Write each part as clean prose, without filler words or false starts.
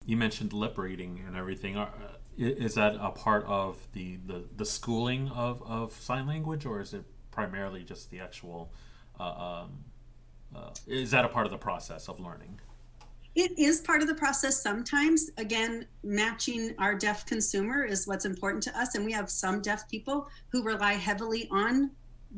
You mentioned lip reading and everything. Is that a part of the schooling of sign language, or is it primarily just the actual? Is that a part of the process of learning? It is part of the process sometimes. Again, matching our deaf consumer is what's important to us. And we have some deaf people who rely heavily on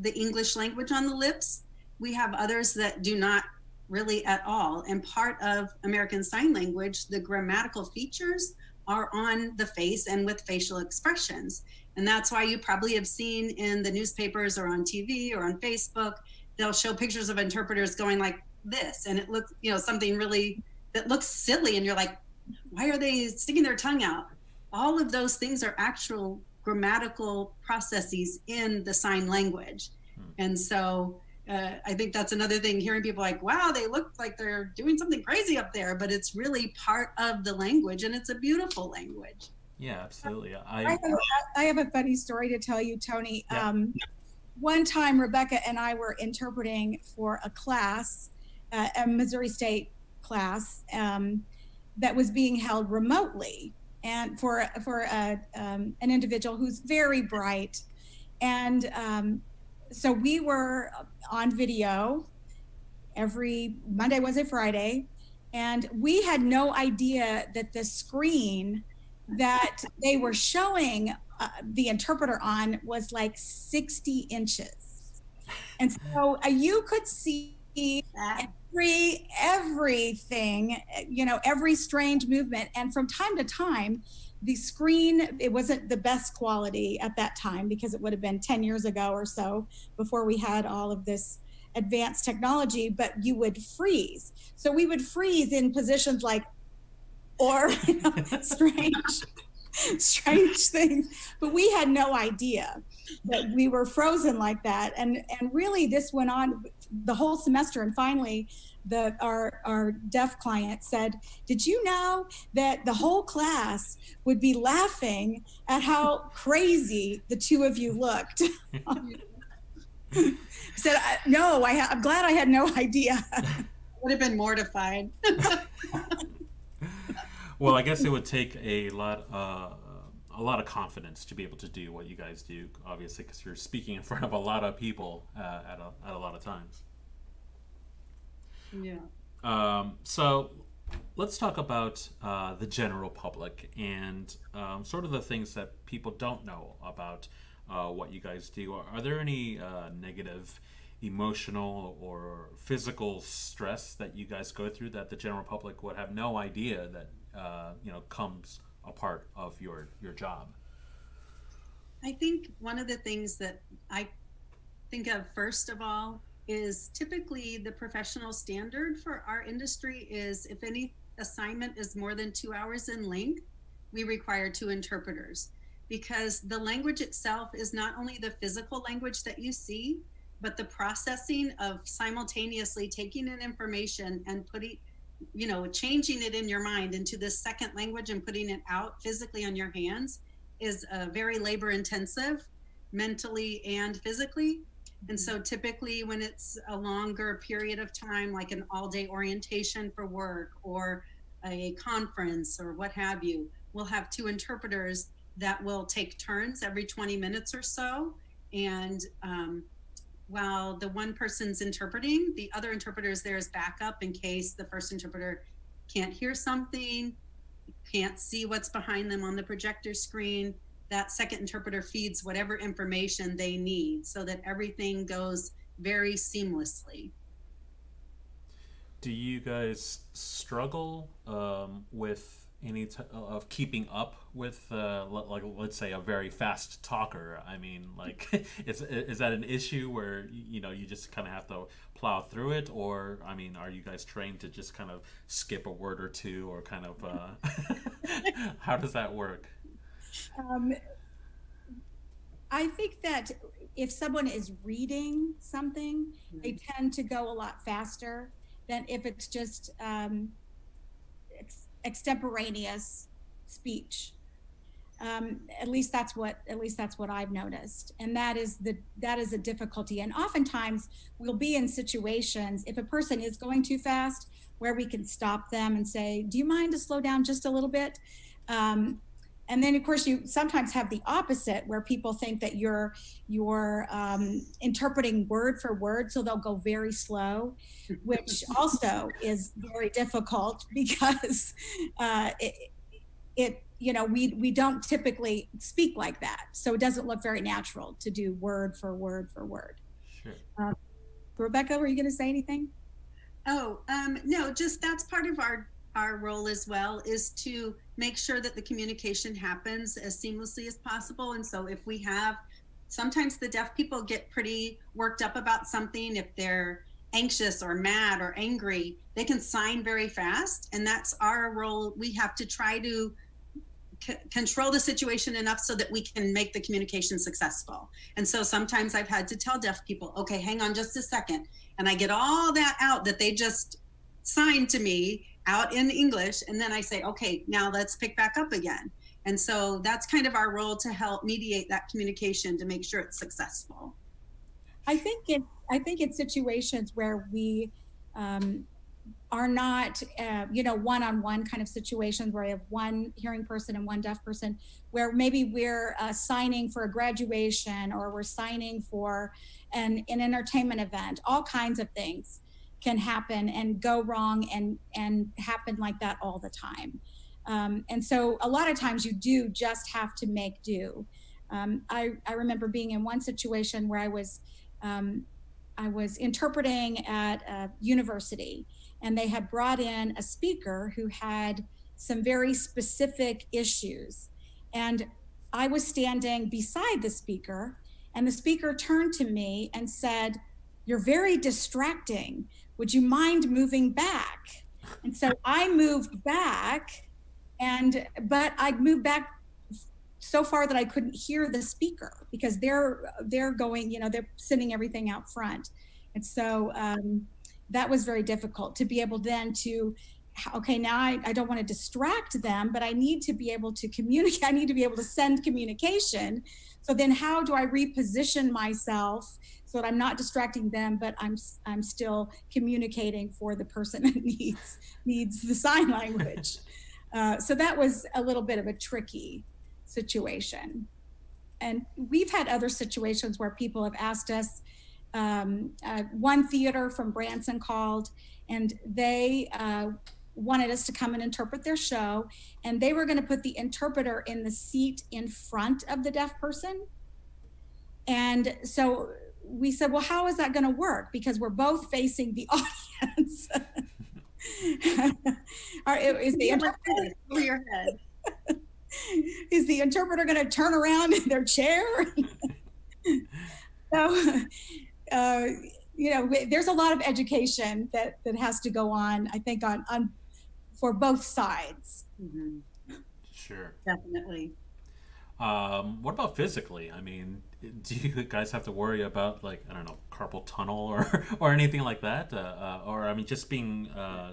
the English language on the lips. We have others that do not really at all. And part of American Sign Language, the grammatical features are on the face and with facial expressions. And that's why you probably have seen in the newspapers or on TV or on Facebook, they'll show pictures of interpreters going like this. And it looks, something really that looks silly, and you're like, why are they sticking their tongue out? All of those things are actual grammatical processes in the sign language. Hmm. And so I think that's another thing, hearing people like, wow, they look like they're doing something crazy up there, but it's really part of the language, and it's a beautiful language. Yeah, absolutely. I have a funny story to tell you, Tony. Yeah. One time, Rebecca and I were interpreting for a class, a Missouri State class that was being held remotely, and for an individual who's very bright, and so we were on video every Monday, Wednesday, Friday, and we had no idea that the screen that they were showing the interpreter on was like 60 inches. And so you could see everything, every strange movement. And from time to time, the screen, it wasn't the best quality at that time, because it would have been 10 years ago or so before we had all of this advanced technology, but you would freeze. So we would freeze in positions like, or strange things, but we had no idea that we were frozen like that. And really this went on the whole semester. And finally our deaf client said, did you know that the whole class would be laughing at how crazy the two of you looked? I said, no, I'm glad I had no idea. Would have been mortified. Well, I guess it would take a lot of confidence to be able to do what you guys do, obviously, because you're speaking in front of a lot of people at a lot of times. Yeah. So let's talk about the general public and sort of the things that people don't know about what you guys do. Are there any negative emotional or physical stress that you guys go through that the general public would have no idea that comes a part of your job? I think one of the things that I think of first of all is typically the professional standard for our industry is if any assignment is more than 2 hours in length, we require two interpreters, because the language itself is not only the physical language that you see, but the processing of simultaneously taking in information and changing it in your mind into this second language and putting it out physically on your hands is very labor intensive, mentally and physically. And so typically when it's a longer period of time, like an all-day orientation for work or a conference or what have you, we'll have two interpreters that will take turns every 20 minutes or so. And while the one person's interpreting, the other interpreter is there as backup in case the first interpreter can't hear something, can't see what's behind them on the projector screen. That second interpreter feeds whatever information they need so that everything goes very seamlessly. Do you guys struggle with of keeping up with like, let's say, a very fast talker? I mean, like, is that an issue where you just kind of have to plow through it, or I mean, are you guys trained to just kind of skip a word or two, or kind of how does that work? Um, I think that if someone is reading something, they tend to go a lot faster than if it's just extemporaneous speech. At least that's what I've noticed, and that is a difficulty. And oftentimes we'll be in situations if a person is going too fast where we can stop them and say, do you mind to slow down just a little bit? And then, of course, you sometimes have the opposite, where people think that you're interpreting word for word, so they'll go very slow, which also is very difficult because we don't typically speak like that, so it doesn't look very natural to do word for word for word. Sure. Rebecca, were you going to say anything? Oh, no, just that's part of our role as well, is to make sure that the communication happens as seamlessly as possible. And so if we have, sometimes the deaf people get pretty worked up about something. If they're anxious or mad or angry, they can sign very fast. And that's our role. We have to try to control the situation enough so that we can make the communication successful. And so sometimes I've had to tell deaf people, okay, hang on just a second. And I get all that out that they just signed to me out in English. And then I say, okay, now let's pick back up again. And so that's kind of our role, to help mediate that communication to make sure it's successful. I think in situations where we are not, one-on-one kind of situations where we have one hearing person and one deaf person, where maybe we're signing for a graduation, or we're signing for an entertainment event, all kinds of things can happen and go wrong and happen like that all the time. And so a lot of times you do just have to make do. I remember being in one situation where I was interpreting at a university, and they had brought in a speaker who had some very specific issues. And I was standing beside the speaker, and the speaker turned to me and said, "You're very distracting. Would you mind moving back?" And so I moved back, but I moved back so far that I couldn't hear the speaker, because they're going, they're sending everything out front. And so that was very difficult to be able then to, okay, now I don't want to distract them, but I need to be able to communicate. I need to be able to send communication. So then how do I reposition myself so that I'm not distracting them, but I'm still communicating for the person that needs the sign language. So that was a little bit of a tricky situation. And we've had other situations where people have asked us, one theater from Branson called, and they wanted us to come and interpret their show, and they were going to put the interpreter in the seat in front of the deaf person. And so we said, well, how is that going to work? Because we're both facing the audience. Is the interpreter going to turn around in their chair? So, there's a lot of education that has to go on, I think, on for both sides. Mm-hmm. Sure. Definitely. What about physically? I mean, do you guys have to worry about, like, I don't know, carpal tunnel or anything like that? Or, I mean, just being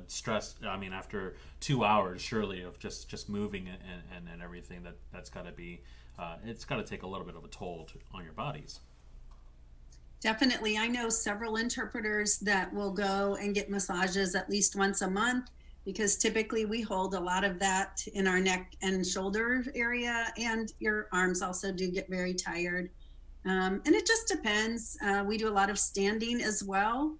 stressed, I mean, after 2 hours, surely, of just moving and everything, that's got to be, it's got to take a little bit of a toll on your bodies. Definitely. I know several interpreters that will go and get massages at least once a month, because typically we hold a lot of that in our neck and shoulder area, and your arms also do get very tired. And it just depends. We do a lot of standing as well.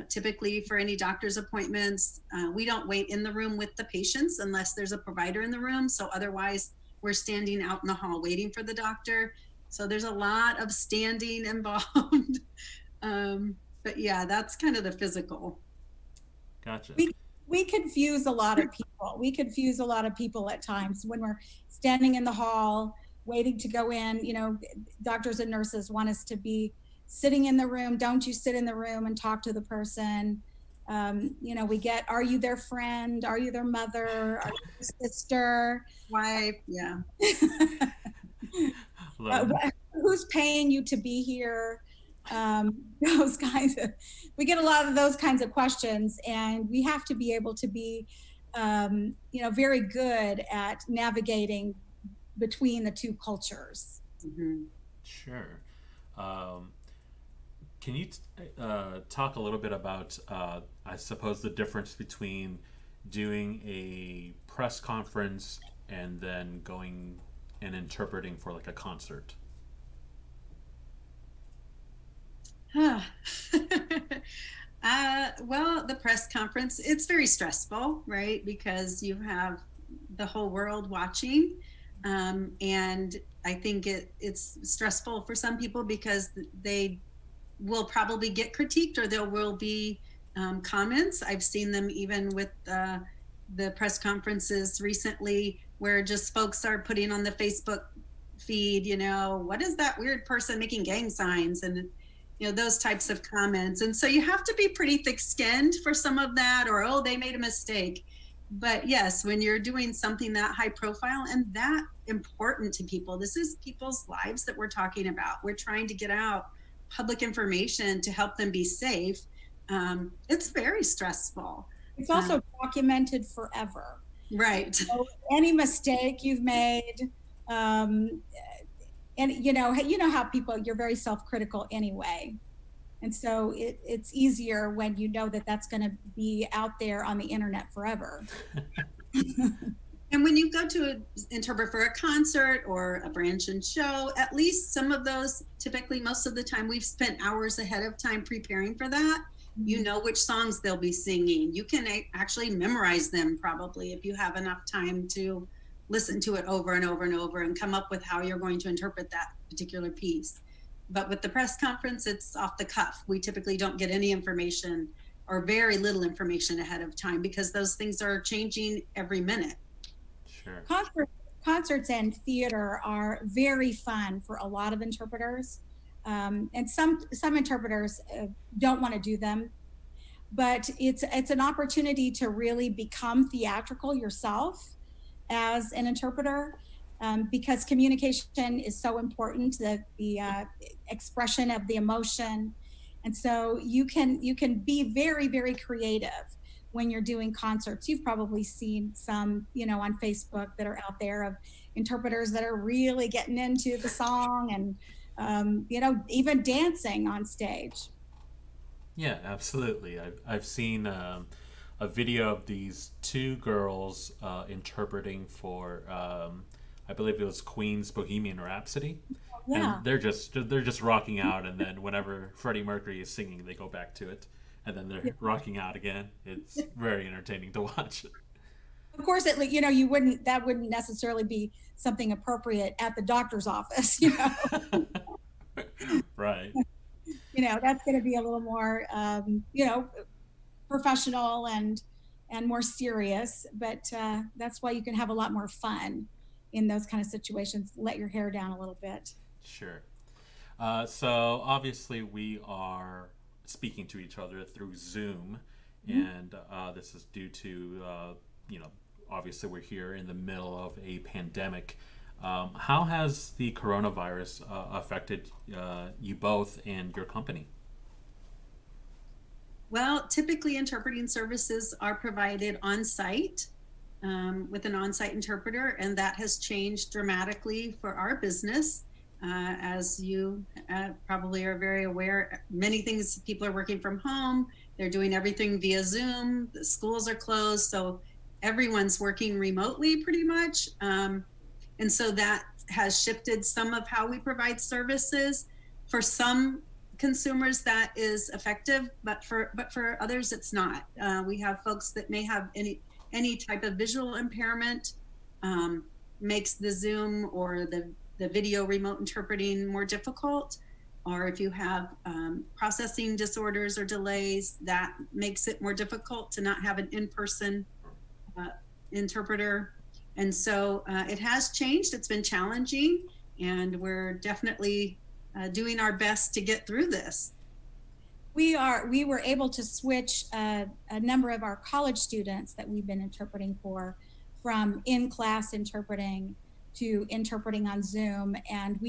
Typically for any doctor's appointments, we don't wait in the room with the patients unless there's a provider in the room. So otherwise we're standing out in the hall waiting for the doctor. So there's a lot of standing involved. But yeah, that's kind of the physical. Gotcha. We confuse a lot of people. We confuse a lot of people at times when we're standing in the hall waiting to go in. Doctors and nurses want us to be sitting in the room. Don't you sit in the room and talk to the person. We get, are you their friend? Are you their mother? Are you their sister? Wife, yeah. Who's paying you to be here? Those kinds of, we get a lot of those kinds of questions, and we have to be able to be, very good at navigating between the two cultures. Mm-hmm. Sure. Can you talk a little bit about, I suppose, the difference between doing a press conference and then going and interpreting for like a concert? Well, the press conference, it's very stressful, right? Because you have the whole world watching. And I think it's stressful for some people because they will probably get critiqued, or there will be comments. I've seen them even with the press conferences recently, where just folks are putting on the Facebook feed, what is that weird person making gang signs, and those types of comments. And so you have to be pretty thick-skinned for some of that, or, oh, they made a mistake. But yes, when you're doing something that high profile and that important to people, this is people's lives that we're talking about. We're trying to get out public information to help them be safe. It's very stressful. It's also documented forever. Right. So any mistake you've made, and you know how people, you're very self-critical anyway, and so it's easier when you know that that's going to be out there on the internet forever. And when you go to interpret for a concert or a branch and show, at least some of those, typically most of the time, we've spent hours ahead of time preparing for that. You know which songs they'll be singing. You can actually memorize them probably if you have enough time to listen to it over and over and over and come up with how you're going to interpret that particular piece. But with the press conference, it's off the cuff. We typically don't get any information or very little information ahead of time because those things are changing every minute. Sure. Concerts and theater are very fun for a lot of interpreters. And some interpreters don't want to do them, but it's an opportunity to really become theatrical yourself as an interpreter, because communication is so important, the expression of the emotion. And so you can be very, very creative when you're doing concerts. You've probably seen some, on Facebook that are out there of interpreters that are really getting into the song and, even dancing on stage. Yeah, absolutely. I've seen a video of these two girls interpreting for, I believe it was Queen's Bohemian Rhapsody. Yeah. And they're just rocking out, and then whenever Freddie Mercury is singing, they go back to it, and then they're rocking out again. It's very entertaining to watch. Of course, that wouldn't necessarily be something appropriate at the doctor's office, Right. That's going to be a little more, professional and more serious. But that's why you can have a lot more fun in those kind of situations. Let your hair down a little bit. Sure. So obviously we are speaking to each other through Zoom, and this is due to, obviously we're here in the middle of a pandemic. How has the coronavirus affected you both and your company? Well, typically interpreting services are provided on site with an on-site interpreter, and that has changed dramatically for our business. As you probably are very aware, many things, people are working from home, they're doing everything via Zoom, the schools are closed, so everyone's working remotely pretty much. And so that has shifted some of how we provide services. For some consumers that is effective, but for others it's not. We have folks that may have any type of visual impairment, makes the Zoom or the video remote interpreting more difficult. Or if you have processing disorders or delays, that makes it more difficult to not have an in-person interpreter. And so it has changed. It's been challenging, and we're definitely doing our best to get through this. We were able to switch a number of our college students that we've been interpreting for from in-class interpreting to interpreting on Zoom. And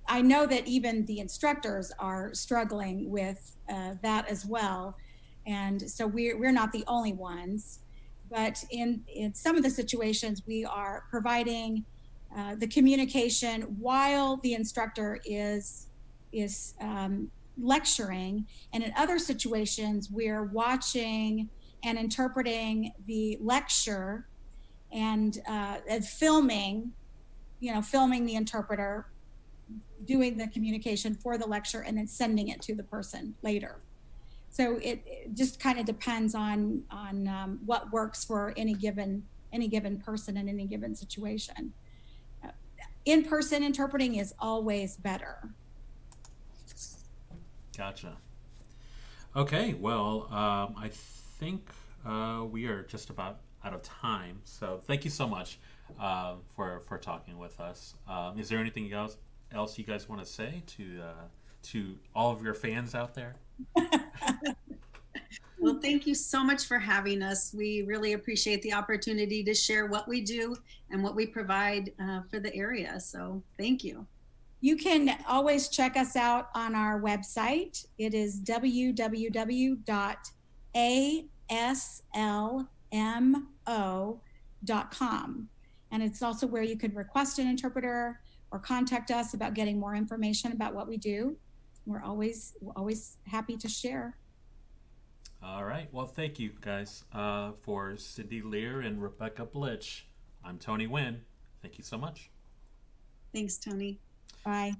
I know that even the instructors are struggling with that as well. And so we're not the only ones. But in some of the situations, we are providing the communication while the instructor is lecturing, and in other situations, we're watching and interpreting the lecture and filming, filming the interpreter doing the communication for the lecture and then sending it to the person later. So it just kind of depends on what works for any given person in any given situation. In-person interpreting is always better. Gotcha. Okay, well, I think we are just about out of time. So thank you so much for talking with us. Is there anything else you guys want to say to all of your fans out there? Well, thank you so much for having us. We really appreciate the opportunity to share what we do and what we provide for the area. So thank you. You can always check us out on our website. It is www.aslmo.com. And it's also where you could request an interpreter or contact us about getting more information about what we do. We're always happy to share. All right. Well, thank you guys for Cindy Lear and Rebecca Blitch. I'm Tony Wynn. Thank you so much. Thanks, Tony. Bye.